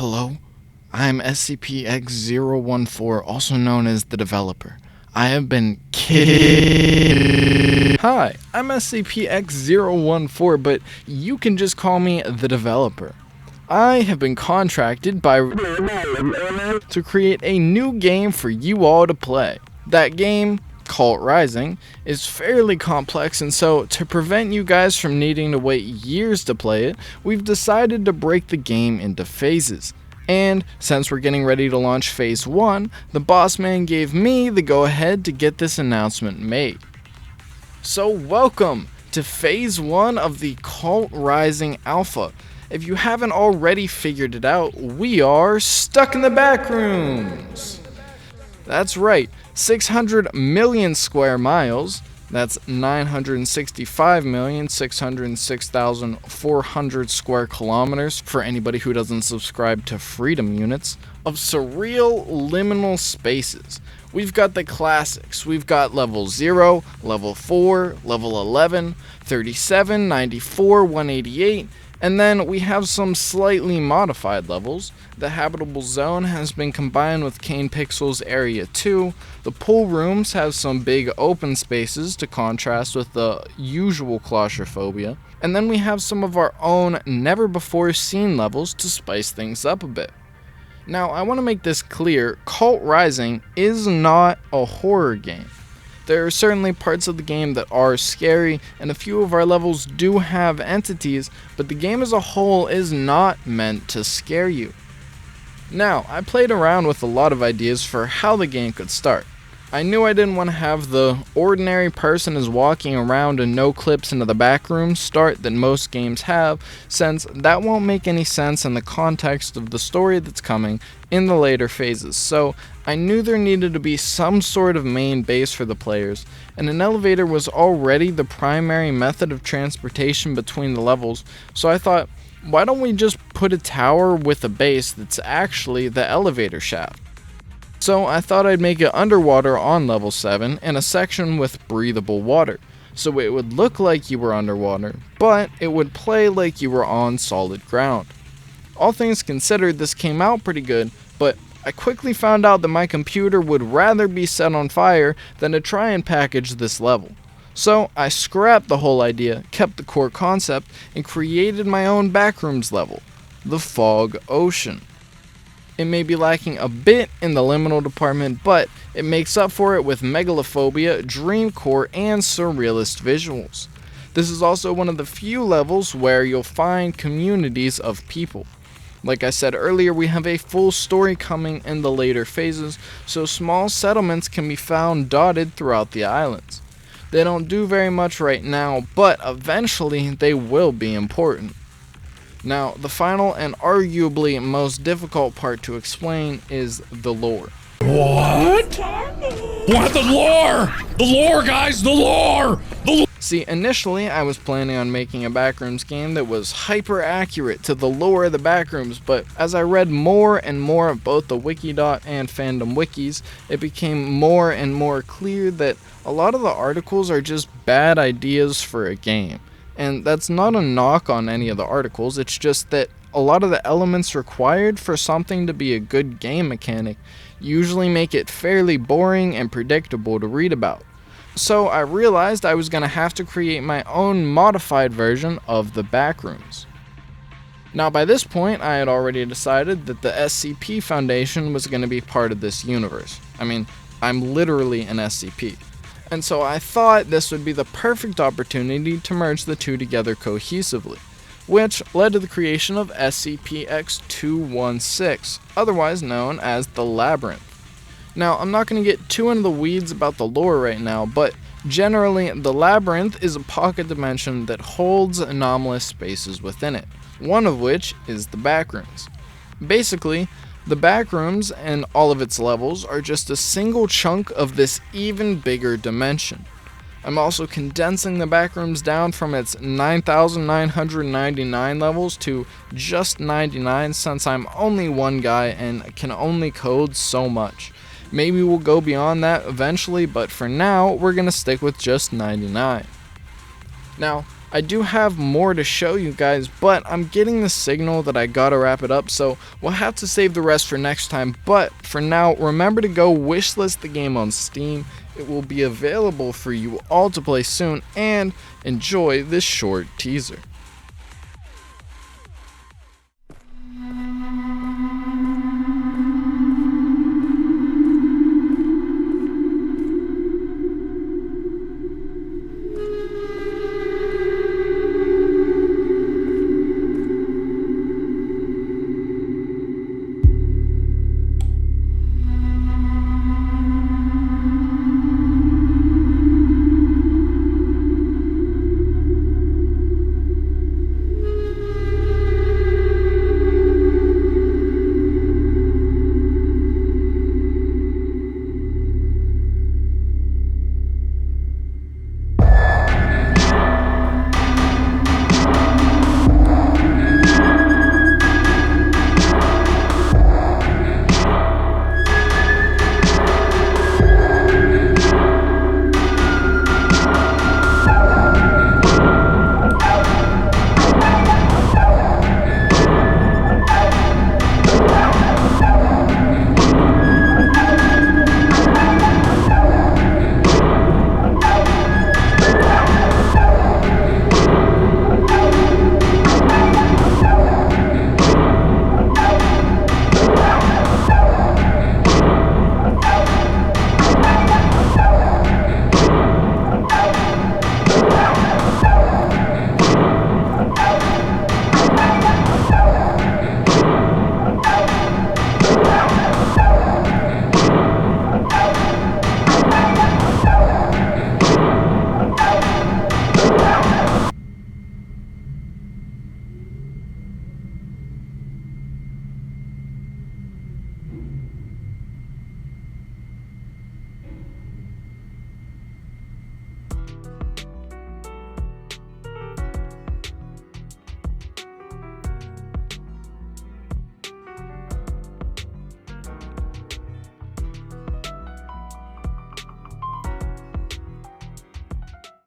Hello, I'm SCP-X014, also known as the developer. I have been Hi, I'm SCP-X014, but you can just call me the developer. I have been contracted by to create a new game for you all to play. That game, Kult Rising, is fairly complex, and so to prevent you guys from needing to wait years to play it, we've decided to break the game into phases. And since we're getting ready to launch phase 1, the boss man gave me the go-ahead to get this announcement made. So welcome to phase 1 of the Kult Rising Alpha. If you haven't already figured it out, we are stuck in the Backrooms. That's right, 600 million square miles, that's 965,606,400 square kilometers for anybody who doesn't subscribe to freedom units, of surreal liminal spaces. We've got the classics. We've got level 0, level 4, level 11, 37, 94, 188, and then we have some slightly modified levels. The habitable zone has been combined with Kane Pixels Area 2. The pool rooms have some big open spaces to contrast with the usual claustrophobia. And then we have some of our own never before seen levels to spice things up a bit. Now, I want to make this clear, Kult Rising is not a horror game. There are certainly parts of the game that are scary, and a few of our levels do have entities, but the game as a whole is not meant to scare you. Now, I played around with a lot of ideas for how the game could start. I knew I didn't want to have the ordinary person is walking around and no clips into the backroom start that most games have, since that won't make any sense in the context of the story that's coming in the later phases. So I knew there needed to be some sort of main base for the players, and an elevator was already the primary method of transportation between the levels, so I thought, why don't we just put a tower with a base that's actually the elevator shaft? So I thought I'd make it underwater on level 7 and a section with breathable water, so it would look like you were underwater, but it would play like you were on solid ground. All things considered, this came out pretty good, but I quickly found out that my computer would rather be set on fire than to try and package this level. So I scrapped the whole idea, kept the core concept, and created my own Backrooms level, the Fog Ocean. It may be lacking a bit in the liminal department, but it makes up for it with megalophobia, dreamcore, and surrealist visuals. This is also one of the few levels where you'll find communities of people. Like I said earlier, we have a full story coming in the later phases, so small settlements can be found dotted throughout the islands. They don't do very much right now, but eventually they will be important. Now, the final and arguably most difficult part to explain is the lore. What? What? The lore? The lore, guys, the lore! See, initially I was planning on making a Backrooms game that was hyper accurate to the lore of the Backrooms, but as I read more and more of both the Wikidot and Fandom wikis, it became more and more clear that a lot of the articles are just bad ideas for a game. And that's not a knock on any of the articles, it's just that a lot of the elements required for something to be a good game mechanic usually make it fairly boring and predictable to read about. So I realized I was going to have to create my own modified version of the Backrooms. Now by this point I had already decided that the SCP Foundation was going to be part of this universe. I mean, I'm literally an SCP. And so I thought this would be the perfect opportunity to merge the two together cohesively, which led to the creation of SCP-X216, otherwise known as the Labyrinth. Now, I'm not going to get too into the weeds about the lore right now, but generally, the Labyrinth is a pocket dimension that holds anomalous spaces within it, one of which is the Backrooms. Basically, the Backrooms and all of its levels are just a single chunk of this even bigger dimension. I'm also condensing the Backrooms down from its 9,999 levels to just 99 since I'm only one guy and can only code so much. Maybe we'll go beyond that eventually, but for now, we're going to stick with just 99. Now, I do have more to show you guys, but I'm getting the signal that I gotta wrap it up, so we'll have to save the rest for next time. But for now, remember to go wishlist the game on Steam. It will be available for you all to play soon, and enjoy this short teaser.